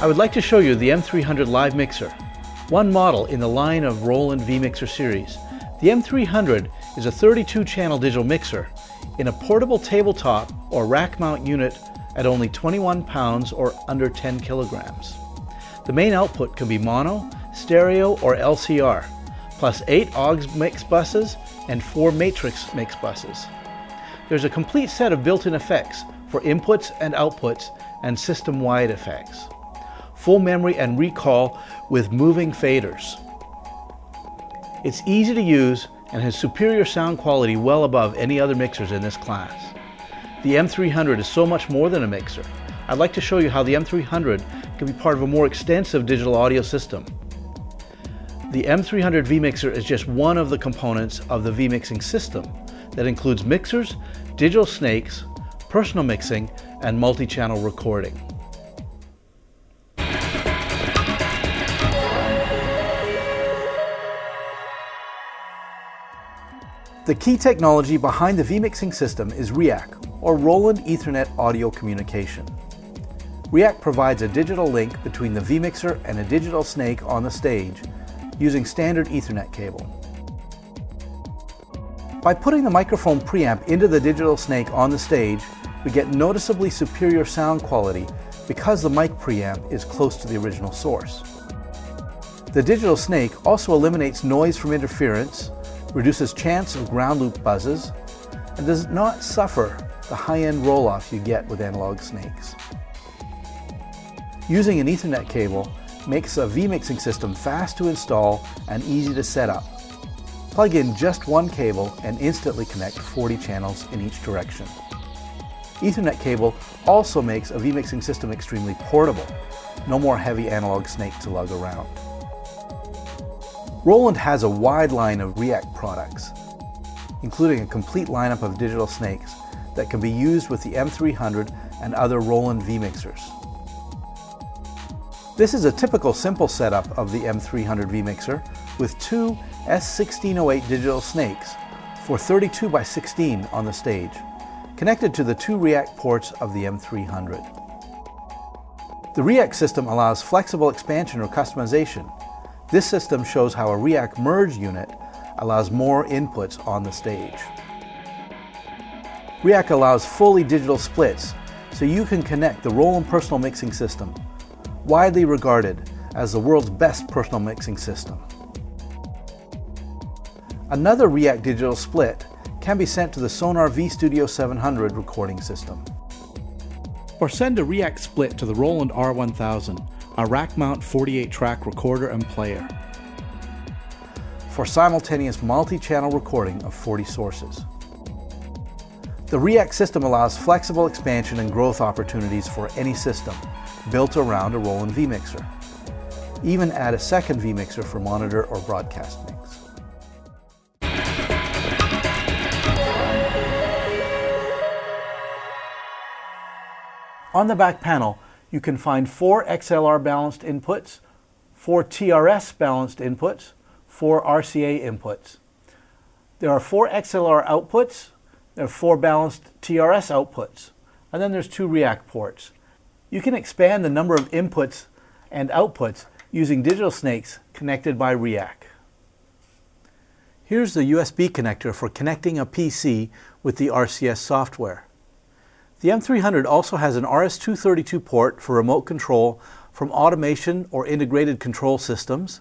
I would like to show you the M300 live mixer, one model in the line of Roland vMixer series. The M300 is a 32-channel digital mixer in a portable tabletop or rack mount unit at only 21 pounds or under 10 kilograms. The main output can be mono, stereo, or LCR, plus 8 aux mix buses and 4 matrix mix buses. There's a complete set of built-in effects for inputs and outputs and system-wide effects. Full memory and recall with moving faders. It's easy to use and has superior sound quality well above any other mixers in this class. The M300 is so much more than a mixer. I'd like to show you how the M300 can be part of a more extensive digital audio system. The M300 vMixer is just one of the components of the vMixing system that includes mixers, digital snakes, personal mixing, and multi-channel recording. The key technology behind the vMixing system is Rack, or Roland Ethernet Audio Communication. Rack provides a digital link between the vMixer and a digital snake on the stage using standard Ethernet cable. By putting the microphone preamp into the digital snake on the stage, we get noticeably superior sound quality because the mic preamp is close to the original source. The digital snake also eliminates noise from interference, reduces chance of ground loop buzzes, and does not suffer the high-end roll-off you get with analog snakes. Using an Ethernet cable makes a vMixing system fast to install and easy to set up. Plug in just one cable and instantly connect 40 channels in each direction. Ethernet cable also makes a vMixing system extremely portable. No more heavy analog snake to lug around. Roland has a wide line of Rack products, including a complete lineup of digital snakes that can be used with the M300 and other Roland vMixers. This is a typical simple setup of the M300 vMixer with two S1608 digital snakes for 32 by 16 on the stage, connected to the two Rack ports of the M300. The Rack system allows flexible expansion or customization. This system shows how a Rack merge unit allows more inputs on the stage. Rack allows fully digital splits, so you can connect the Roland personal mixing system, widely regarded as the world's best personal mixing system. Another Rack digital split can be sent to the Sonar V-Studio 700 recording system. Or send a Rack split to the Roland R1000, a rack mount 48-track recorder and player, for simultaneous multi-channel recording of 40 sources. The Rack system allows flexible expansion and growth opportunities for any system built around a Roland vMixer. Even add a second vMixer for monitor or broadcast mix. On the back panel, you can find 4 XLR balanced inputs, 4 TRS balanced inputs, 4 RCA inputs. There are 4 XLR outputs, there are 4 balanced TRS outputs, and then there's 2 Rack ports. You can expand the number of inputs and outputs using digital snakes connected by Rack. Here's the USB connector for connecting a PC with the RCS software. The M300 also has an RS-232 port for remote control from automation or integrated control systems,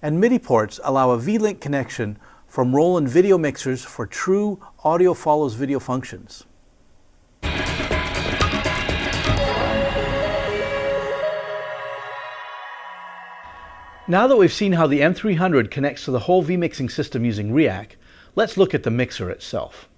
and MIDI ports allow a V-Link connection from Roland video mixers for true audio follows video functions. Now that we've seen how the M300 connects to the whole vMixing system using Rack, let's look at the mixer itself.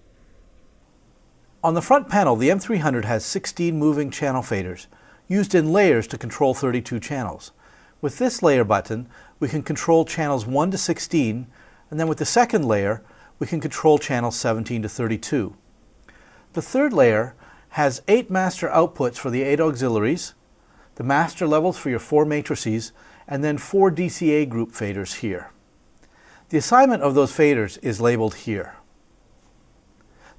On the front panel, the M300 has 16 moving channel faders, used in layers to control 32 channels. With this layer button, we can control channels 1 to 16, and then with the second layer, we can control channels 17 to 32. The third layer has 8 master outputs for the 8 auxiliaries, the master levels for your 4 matrices, and then 4 DCA group faders here. The assignment of those faders is labeled here.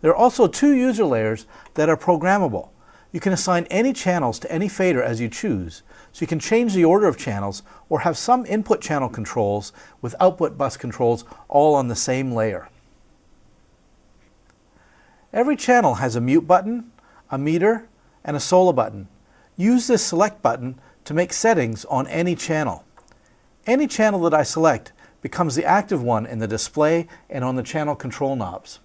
There are also 2 user layers that are programmable. You can assign any channels to any fader as you choose, so you can change the order of channels or have some input channel controls with output bus controls all on the same layer. Every channel has a mute button, a meter, and a solo button. Use this select button to make settings on any channel. Any channel that I select becomes the active one in the display and on the channel control knobs.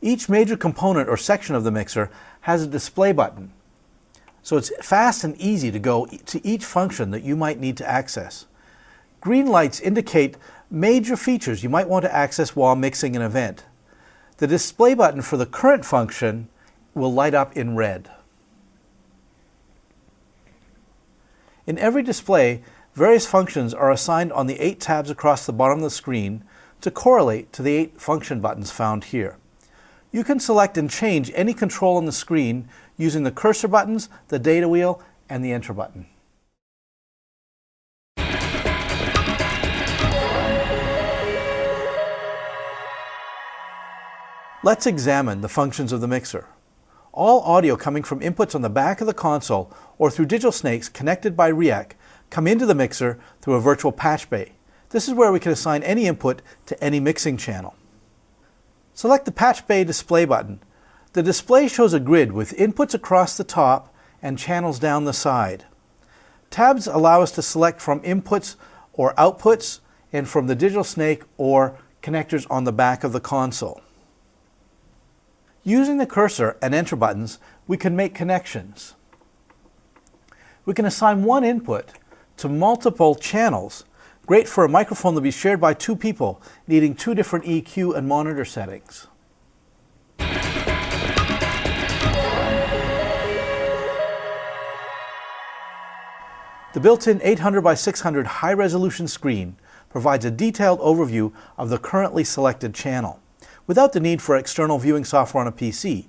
Each major component or section of the mixer has a display button, so it's fast and easy to go to each function that you might need to access. Green lights indicate major features you might want to access while mixing an event. The display button for the current function will light up in red. In every display, various functions are assigned on the 8 tabs across the bottom of the screen to correlate to the 8 function buttons found here. You can select and change any control on the screen using the cursor buttons, the data wheel, and the enter button. Let's examine the functions of the mixer. All audio coming from inputs on the back of the console or through digital snakes connected by REAC come into the mixer through a virtual patch bay. This is where we can assign any input to any mixing channel. Select the patch bay display button. The display shows a grid with inputs across the top and channels down the side. Tabs allow us to select from inputs or outputs and from the digital snake or connectors on the back of the console. Using the cursor and enter buttons, we can make connections. We can assign one input to multiple channels, great for a microphone to be shared by 2 people needing 2 different EQ and monitor settings. The built-in 800 by 600 high-resolution screen provides a detailed overview of the currently selected channel, without the need for external viewing software on a PC.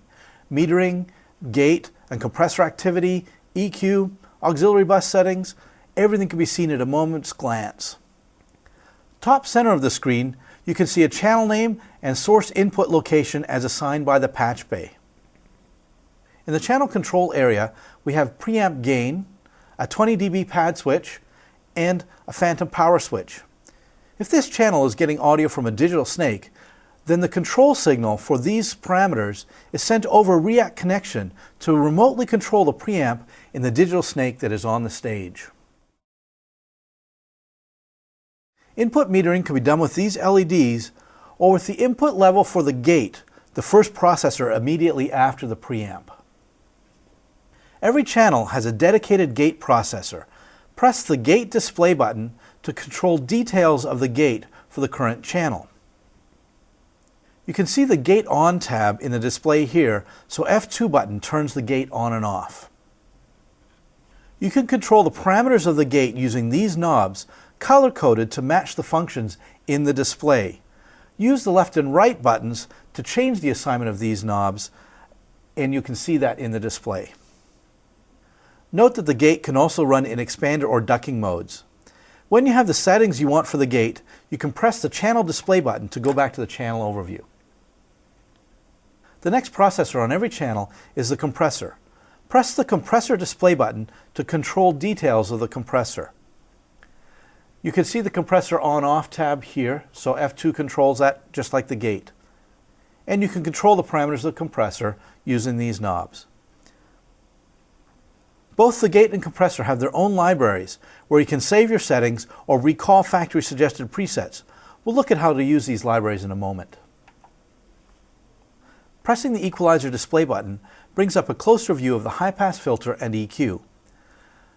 Metering, gate and compressor activity, EQ, auxiliary bus settings, everything can be seen at a moment's glance. Top center of the screen, you can see a channel name and source input location as assigned by the patch bay. In the channel control area, we have preamp gain, a 20 dB pad switch, and a phantom power switch. If this channel is getting audio from a digital snake, then the control signal for these parameters is sent over a REAC connection to remotely control the preamp in the digital snake that is on the stage. Input metering can be done with these LEDs or with the input level for the gate, the first processor immediately after the preamp. Every channel has a dedicated gate processor. Press the gate display button to control details of the gate for the current channel. You can see the Gate On tab in the display here, so F2 button turns the gate on and off. You can control the parameters of the gate using these knobs, color-coded to match the functions in the display. Use the left and right buttons to change the assignment of these knobs, and you can see that in the display. Note that the gate can also run in expander or ducking modes. When you have the settings you want for the gate, you can press the channel display button to go back to the channel overview. The next processor on every channel is the compressor. Press the compressor display button to control details of the compressor. You can see the compressor on-off tab here, so F2 controls that just like the gate. And you can control the parameters of the compressor using these knobs. Both the gate and compressor have their own libraries where you can save your settings or recall factory suggested presets. We'll look at how to use these libraries in a moment. Pressing the equalizer display button brings up a closer view of the high-pass filter and EQ.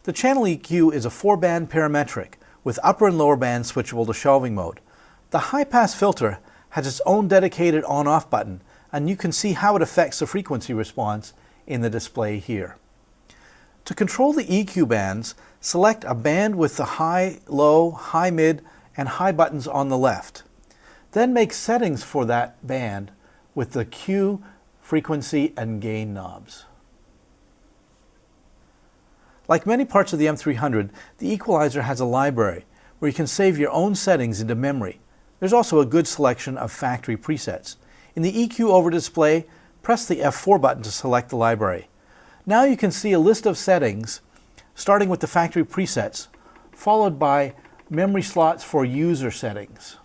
The channel EQ is a 4-band parametric with upper and lower bands switchable to shelving mode. The high-pass filter has its own dedicated on-off button, and you can see how it affects the frequency response in the display here. To control the EQ bands, select a band with the high, low, high, mid, and high buttons on the left. Then make settings for that band with the Q, frequency, and gain knobs. Like many parts of the M300, the equalizer has a library where you can save your own settings into memory. There's also a good selection of factory presets. In the EQ over display, press the F4 button to select the library. Now you can see a list of settings starting with the factory presets, followed by memory slots for user settings.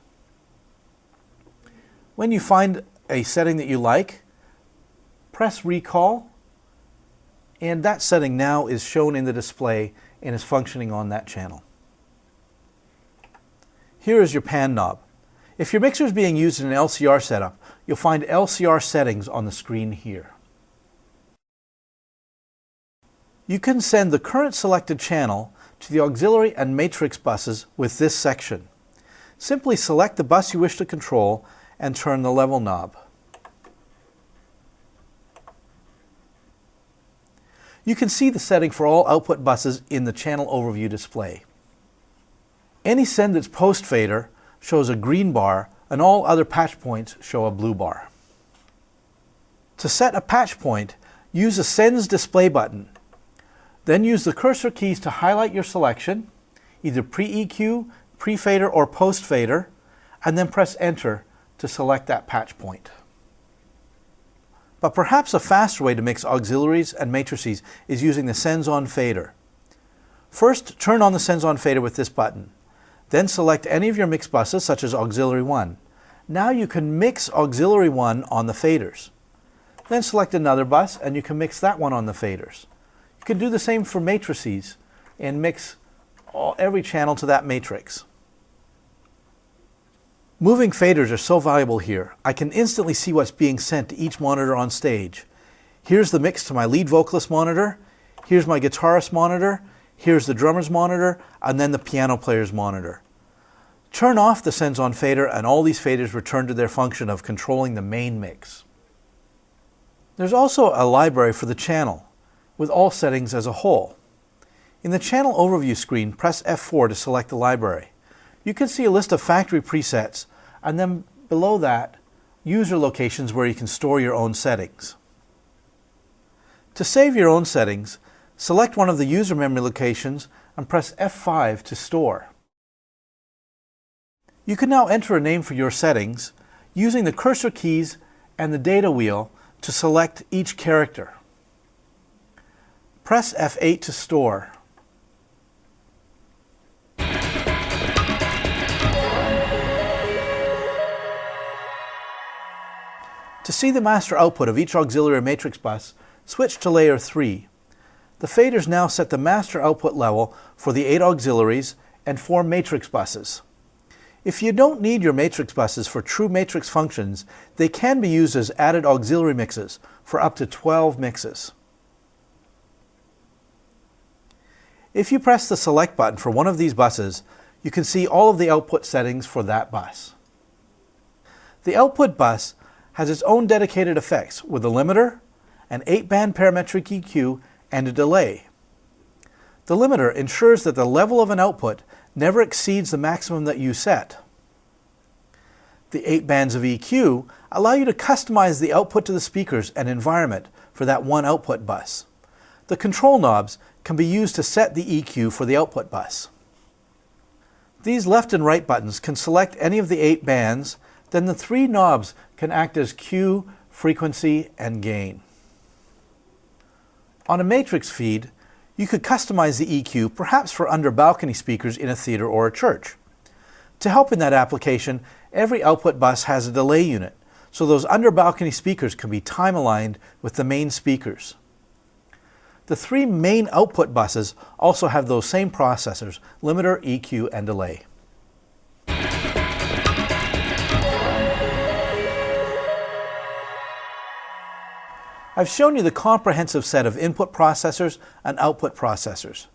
When you find a setting that you like, press recall, and that setting now is shown in the display and is functioning on that channel. Here is your pan knob. If your mixer is being used in an LCR setup, you'll find LCR settings on the screen here. You can send the current selected channel to the auxiliary and matrix buses with this section. Simply select the bus you wish to control and turn the level knob. You can see the setting for all output buses in the channel overview display. Any send that's post fader shows a green bar, and all other patch points show a blue bar. To set a patch point, use the Sends Display button. Then use the cursor keys to highlight your selection, either pre-EQ, pre-fader, or post-fader, and then press Enter to select that patch point. But perhaps a faster way to mix auxiliaries and matrices is using the Sends On Fader. First, turn on the Sends On Fader with this button. Then select any of your mix buses, such as Auxiliary 1. Now you can mix Auxiliary 1 on the faders. Then select another bus and you can mix that one on the faders. You can do the same for matrices and mix every channel to that matrix. Moving faders are so valuable here. I can instantly see what's being sent to each monitor on stage. Here's the mix to my lead vocalist monitor, here's my guitarist monitor, here's the drummer's monitor, and then the piano player's monitor. Turn off the Sends On Fader and all these faders return to their function of controlling the main mix. There's also a library for the channel, with all settings as a whole. In the channel overview screen, press F4 to select the library. You can see a list of factory presets, and then below that, user locations where you can store your own settings. To save your own settings, select one of the user memory locations and press F5 to store. You can now enter a name for your settings using the cursor keys and the data wheel to select each character. Press F8 to store. To see the master output of each auxiliary matrix bus, switch to layer 3. The faders now set the master output level for the 8 auxiliaries and 4 matrix buses. If you don't need your matrix buses for true matrix functions, they can be used as added auxiliary mixes for up to 12 mixes. If you press the select button for one of these buses, you can see all of the output settings for that bus. The output bus has its own dedicated effects with a limiter, an 8-band parametric EQ, and a delay. The limiter ensures that the level of an output never exceeds the maximum that you set. The 8 bands of EQ allow you to customize the output to the speakers and environment for that one output bus. The control knobs can be used to set the EQ for the output bus. These left and right buttons can select any of the 8 bands, then the 3 knobs can act as Q, frequency, and gain. On a matrix feed, you could customize the EQ perhaps for under balcony speakers in a theater or a church. To help in that application, every output bus has a delay unit, so those under balcony speakers can be time aligned with the main speakers. The 3 main output buses also have those same processors, limiter, EQ, and delay. I've shown you the comprehensive set of input processors and output processors.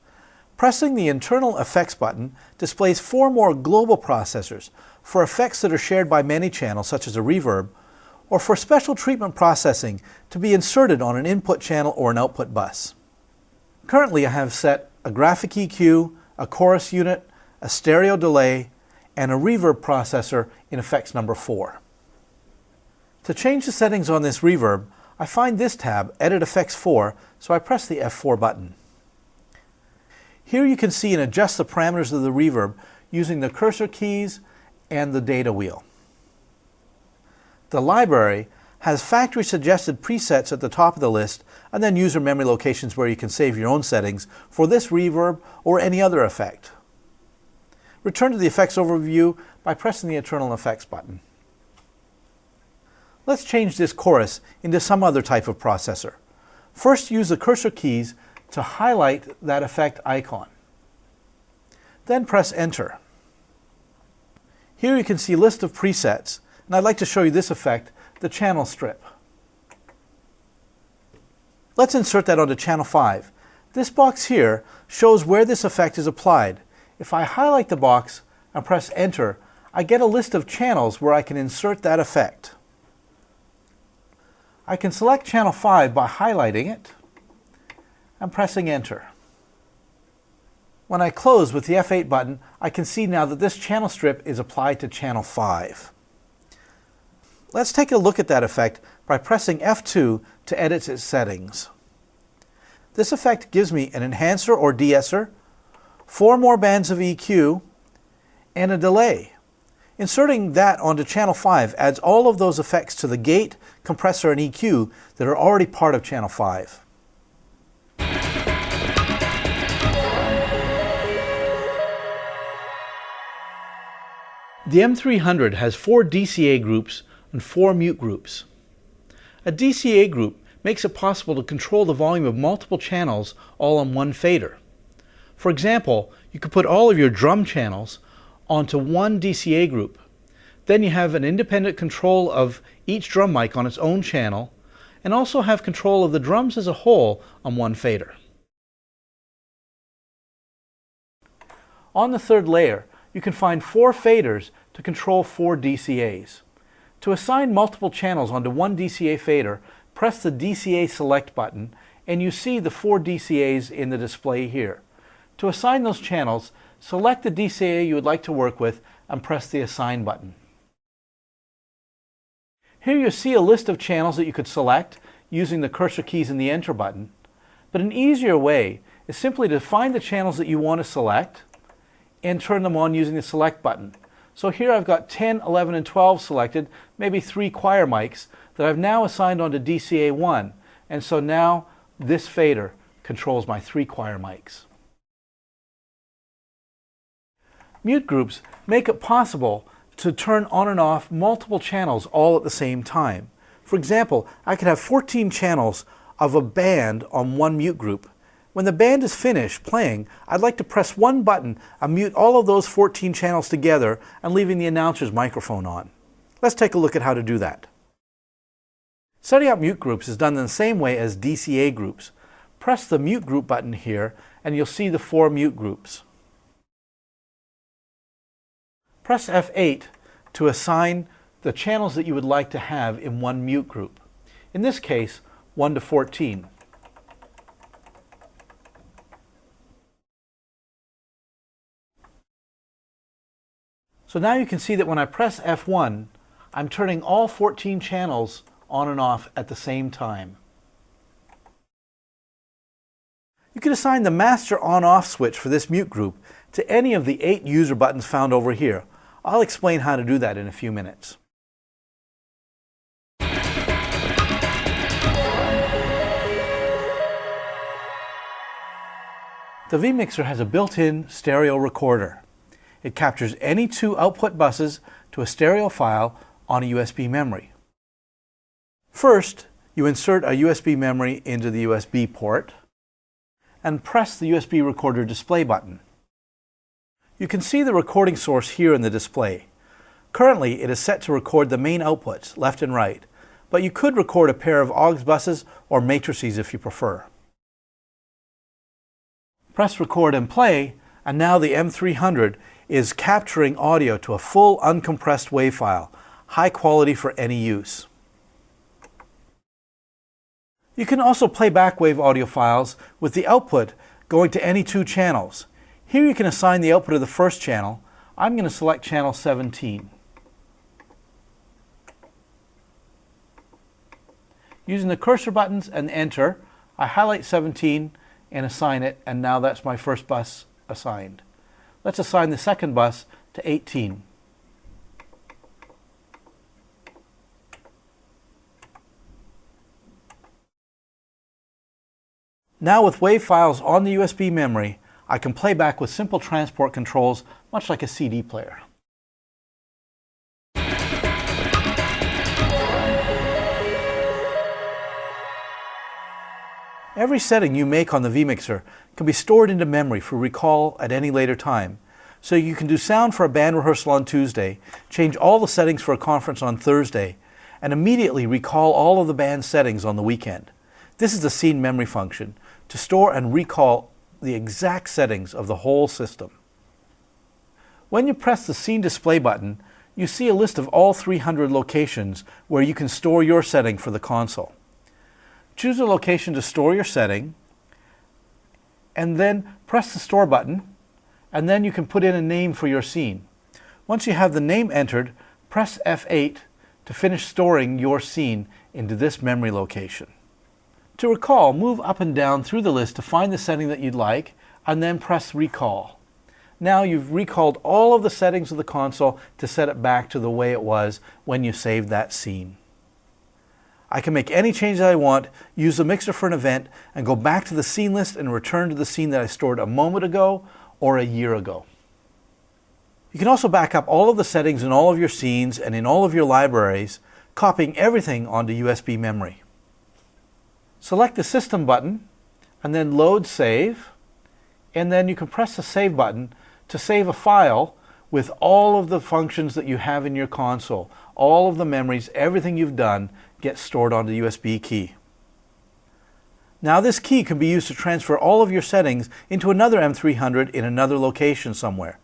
Pressing the internal effects button displays 4 more global processors for effects that are shared by many channels, such as a reverb, or for special treatment processing to be inserted on an input channel or an output bus. Currently I have set a graphic EQ, a chorus unit, a stereo delay, and a reverb processor in effects number 4. To change the settings on this reverb, I find this tab, Edit Effects 4, so I press the F4 button. Here you can see and adjust the parameters of the reverb using the cursor keys and the data wheel. The library has factory suggested presets at the top of the list and then user memory locations where you can save your own settings for this reverb or any other effect. Return to the effects overview by pressing the Internal Effects button. Let's change this chorus into some other type of processor. First, use the cursor keys to highlight that effect icon. Then press Enter. Here you can see a list of presets, and I'd like to show you this effect, the channel strip. Let's insert that onto channel 5. This box here shows where this effect is applied. If I highlight the box and press Enter, I get a list of channels where I can insert that effect. I can select channel 5 by highlighting it and pressing Enter. When I close with the F8 button, I can see now that this channel strip is applied to channel 5. Let's take a look at that effect by pressing F2 to edit its settings. This effect gives me an enhancer or de-esser, 4 more bands of EQ, and a delay. Inserting that onto channel 5 adds all of those effects to the gate, compressor, and EQ that are already part of channel 5. The M300 has 4 DCA groups and 4 mute groups. A DCA group makes it possible to control the volume of multiple channels all on one fader. For example, you could put all of your drum channels onto one DCA group. Then you have an independent control of each drum mic on its own channel, and also have control of the drums as a whole on one fader. On the third layer, you can find 4 faders to control 4 DCAs. To assign multiple channels onto one DCA fader, press the DCA Select button, and you see the 4 DCAs in the display here. To assign those channels, select the DCA you would like to work with and press the Assign button. Here you see a list of channels that you could select using the cursor keys and the Enter button. But an easier way is simply to find the channels that you want to select and turn them on using the Select button. So here I've got 10, 11, and 12 selected, maybe 3 choir mics that I've now assigned onto DCA 1. And so now this fader controls my 3 choir mics. Mute groups make it possible to turn on and off multiple channels all at the same time. For example, I could have 14 channels of a band on one mute group. When the band is finished playing, I'd like to press one button and mute all of those 14 channels together and leaving the announcer's microphone on. Let's take a look at how to do that. Setting up mute groups is done in the same way as DCA groups. Press the Mute Group button here and you'll see the 4 mute groups. Press F8 to assign the channels that you would like to have in one mute group. In this case, 1 to 14. So now you can see that when I press F1, I'm turning all 14 channels on and off at the same time. You can assign the master on-off switch for this mute group to any of the 8 user buttons found over here. I'll explain how to do that in a few minutes. The vMixer has a built-in stereo recorder. It captures any 2 output buses to a stereo file on a USB memory. First, you insert a USB memory into the USB port and press the USB recorder display button. You can see the recording source here in the display. Currently, it is set to record the main outputs, left and right, but you could record a pair of aux buses or matrices if you prefer. Press record and play, and now the M300 is capturing audio to a full uncompressed WAV file, high quality for any use. You can also play back WAV audio files with the output going to any 2 channels. Here you can assign the output of the first channel. I'm going to select channel 17. Using the cursor buttons and Enter, I highlight 17 and assign it, and now that's my first bus assigned. Let's assign the second bus to 18. Now with WAV files on the USB memory, I can play back with simple transport controls, much like a CD player. Every setting you make on the vMixer can be stored into memory for recall at any later time. So you can do sound for a band rehearsal on Tuesday, change all the settings for a conference on Thursday, and immediately recall all of the band's settings on the weekend. This is the scene memory function, to store and recall the exact settings of the whole system. When you press the Scene Display button, you see a list of all 300 locations where you can store your setting for the console. Choose a location to store your setting, and then press the Store button, and then you can put in a name for your scene. Once you have the name entered, press F8 to finish storing your scene into this memory location. To recall, move up and down through the list to find the setting that you'd like, and then press Recall. Now you've recalled all of the settings of the console to set it back to the way it was when you saved that scene. I can make any changes I want, use the mixer for an event, and go back to the scene list and return to the scene that I stored a moment ago or a year ago. You can also back up all of the settings in all of your scenes and in all of your libraries, copying everything onto USB memory. Select the System button and then Load Save, and then you can press the Save button to save a file with all of the functions that you have in your console. All of the memories, everything you've done gets stored onto the USB key. Now this key can be used to transfer all of your settings into another M300 in another location somewhere.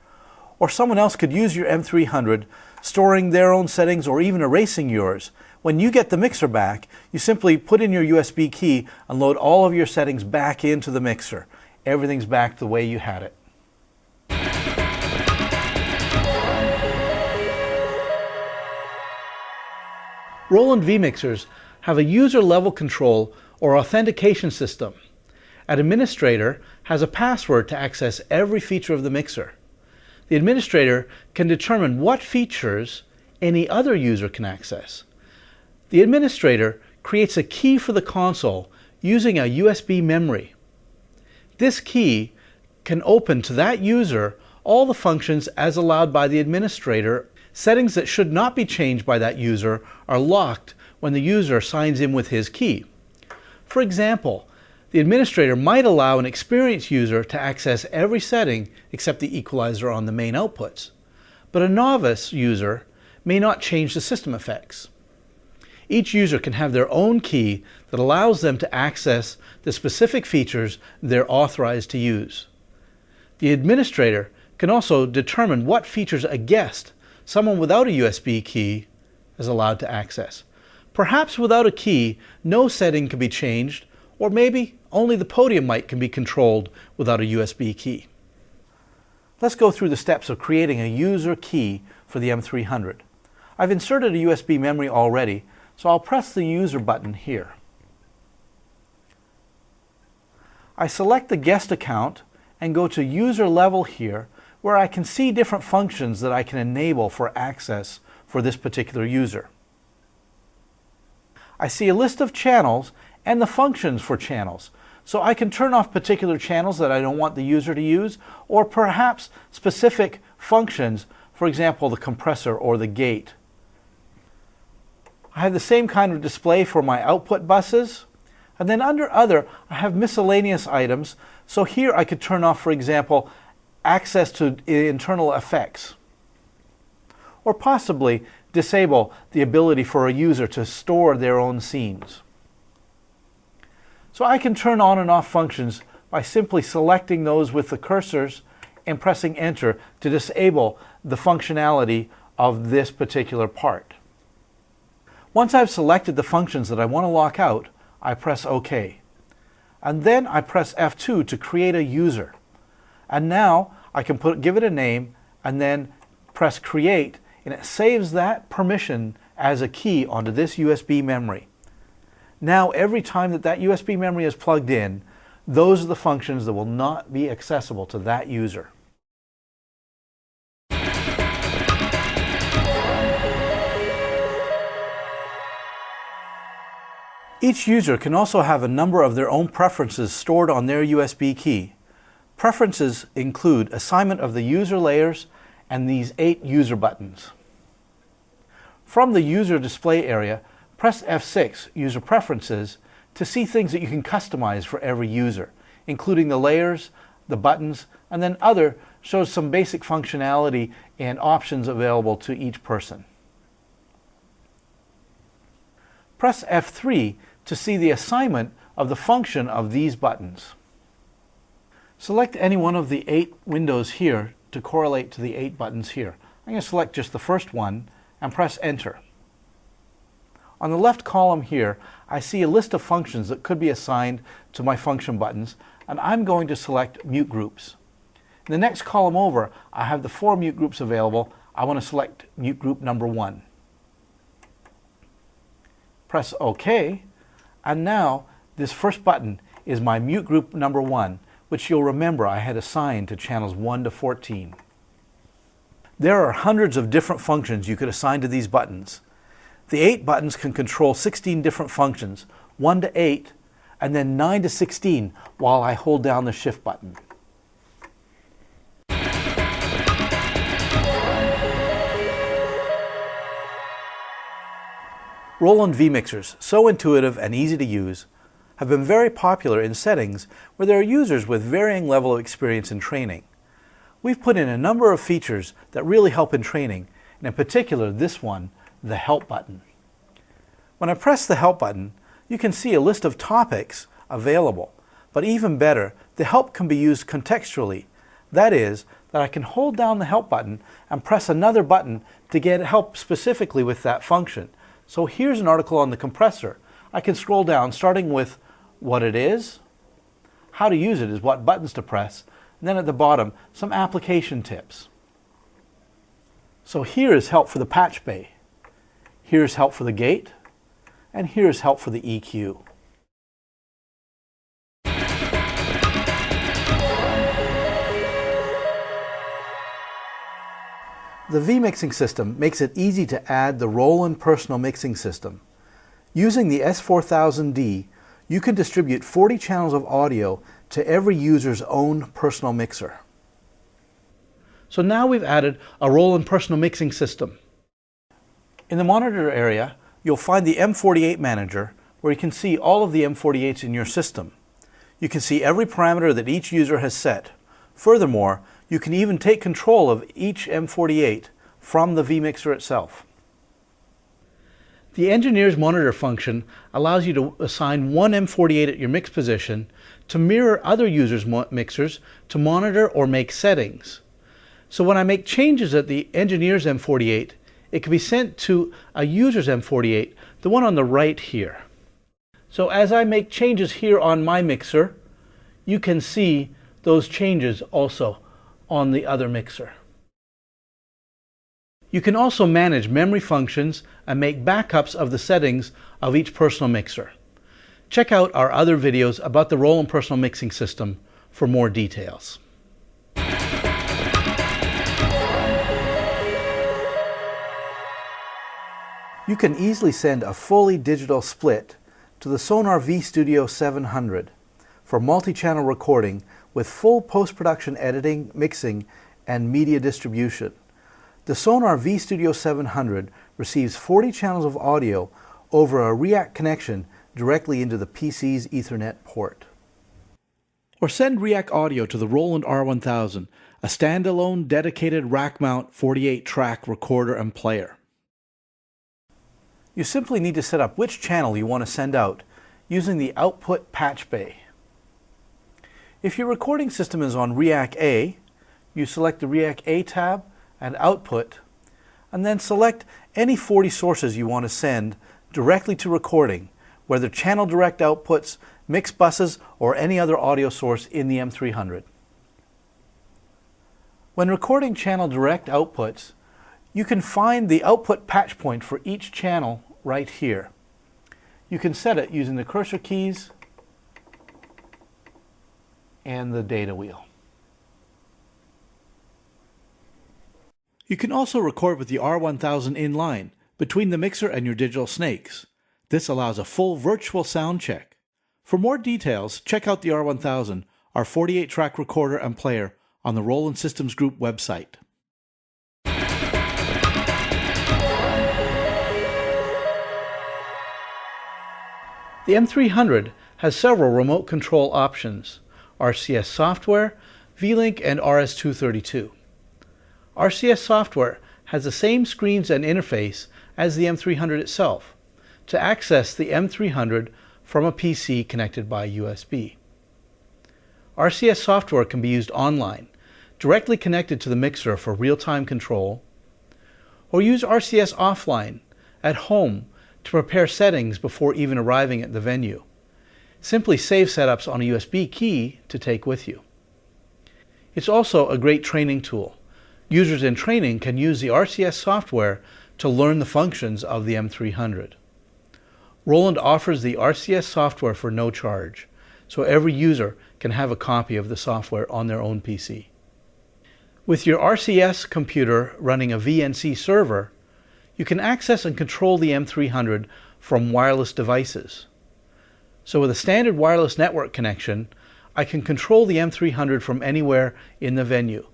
Or someone else could use your M300, storing their own settings or even erasing yours. When you get the mixer back, you simply put in your USB key and load all of your settings back into the mixer. Everything's back the way you had it. Roland vMixers have a user-level control or authentication system. An administrator has a password to access every feature of the mixer. The administrator can determine what features any other user can access. The administrator creates a key for the console using a USB memory. This key can open to that user all the functions as allowed by the administrator. Settings that should not be changed by that user are locked when the user signs in with his key. For example, the administrator might allow an experienced user to access every setting except the equalizer on the main outputs, but a novice user may not change the system effects. Each user can have their own key that allows them to access the specific features they're authorized to use. The administrator can also determine what features a guest, someone without a USB key, is allowed to access. Perhaps without a key, no setting can be changed, or maybe only the podium mic can be controlled without a USB key. Let's go through the steps of creating a user key for the M300. I've inserted a USB memory already, so I'll press the User button here. I select the guest account and go to User Level here, where I can see different functions that I can enable for access for this particular user. I see a list of channels and the functions for channels, so I can turn off particular channels that I don't want the user to use, or perhaps specific functions, for example the compressor or the gate. I have the same kind of display for my output buses, and then under Other I have miscellaneous items, so here I could turn off, for example, access to internal effects, or possibly disable the ability for a user to store their own scenes. So I can turn on and off functions by simply selecting those with the cursors and pressing Enter to disable the functionality of this particular part. Once I've selected the functions that I want to lock out, I press OK. And then I press F2 to create a user. And now I can give it a name and then press Create, and it saves that permission as a key onto this USB memory. Now every time that USB memory is plugged in, those are the functions that will not be accessible to that user. Each user can also have a number of their own preferences stored on their USB key. Preferences include assignment of the user layers and these 8 user buttons. From the user display area, press F6, User Preferences, to see things that you can customize for every user, including the layers, the buttons, and then Other shows some basic functionality and options available to each person. Press F3 to see the assignment of the function of these buttons. Select any one of the 8 windows here to correlate to the 8 buttons here. I'm going to select just the first one and press Enter. On the left column here, I see a list of functions that could be assigned to my function buttons, and I'm going to select Mute Groups. In the next column over, I have the 4 mute groups available. I want to select mute group number 1. Press OK, and now this first button is my mute group number 1, which you'll remember I had assigned to channels 1 to 14. There are hundreds of different functions you could assign to these buttons. The 8 buttons can control 16 different functions, 1 to 8, and then 9 to 16 while I hold down the Shift button. Roland vMixers, so intuitive and easy to use, have been very popular in settings where there are users with varying level of experience and training. We've put in a number of features that really help in training, and in particular this one, the Help button. When I press the Help button, you can see a list of topics available, but even better, the Help can be used contextually. That is, that I can hold down the Help button and press another button to get help specifically with that function. So here's an article on the compressor. I can scroll down starting with what it is, how to use it is what buttons to press, and then at the bottom some application tips. So here is help for the patch bay, here's help for the gate, and here's help for the EQ. The vMixing system makes it easy to add the Roland personal mixing system. Using the S4000D, you can distribute 40 channels of audio to every user's own personal mixer. So now we've added a Roland personal mixing system. In the monitor area, you'll find the M48 manager, where you can see all of the M48s in your system. You can see every parameter that each user has set. Furthermore, you can even take control of each M48 from the vMixer itself. The Engineer's Monitor function allows you to assign one M48 at your mix position to mirror other users' mixers to monitor or make settings. So when I make changes at the Engineer's M48, it can be sent to a user's M48, the one on the right here. So as I make changes here on my mixer, you can see those changes also on the other mixer. You can also manage memory functions and make backups of the settings of each personal mixer. Check out our other videos about the Roland personal mixing system for more details. You can easily send a fully digital split to the Sonar V-Studio 700 for multi-channel recording with full post-production editing, mixing, and media distribution. The Sonar V-Studio 700 receives 40 channels of audio over a REAC connection directly into the PC's Ethernet port. Or send REAC audio to the Roland R1000, a standalone dedicated rack-mount 48-track recorder and player. You simply need to set up which channel you want to send out using the Output Patch Bay. If your recording system is on REAC A, you select the REAC A tab and Output, and then select any 40 sources you want to send directly to recording, whether channel direct outputs, mix buses, or any other audio source in the M300. When recording channel direct outputs, you can find the output patch point for each channel right here. You can set it using the cursor keys and the data wheel. You can also record with the R1000 in line between the mixer and your digital snakes. This allows a full virtual sound check. For more details, check out the R1000, our 48-track recorder and player, on the Roland Systems Group website. The M300 has several remote control options: RCS software, V-Link, and RS-232. RCS software has the same screens and interface as the M300 itself to access the M300 from a PC connected by USB. RCS software can be used online, directly connected to the mixer for real-time control, or use RCS offline, at home, to prepare settings before even arriving at the venue. Simply save setups on a USB key to take with you. It's also a great training tool. Users in training can use the RCS software to learn the functions of the M300. Roland offers the RCS software for no charge, so every user can have a copy of the software on their own PC. With your RCS computer running a VNC server, you can access and control the M300 from wireless devices. So with a standard wireless network connection, I can control the M300 from anywhere in the venue.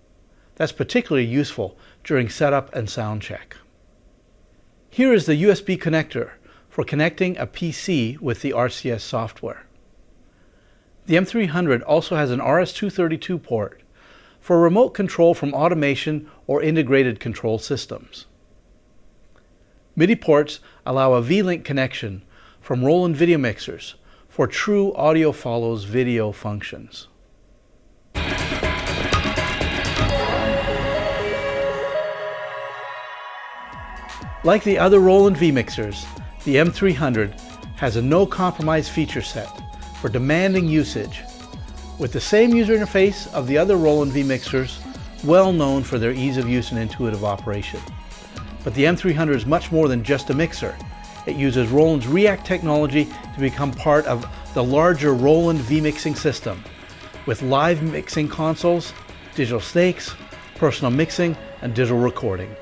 That's particularly useful during setup and sound check. Here is the USB connector for connecting a PC with the RCS software. The M300 also has an RS-232 port for remote control from automation or integrated control systems. MIDI ports allow a V-Link connection from Roland video mixers for true audio follows video functions. Like the other Roland V-mixers, the M300 has a no-compromise feature set for demanding usage, with the same user interface of the other Roland V-mixers, well known for their ease of use and intuitive operation. But the M300 is much more than just a mixer. It uses Roland's React technology to become part of the larger Roland V-mixing system, with live mixing consoles, digital snakes, personal mixing, and digital recording.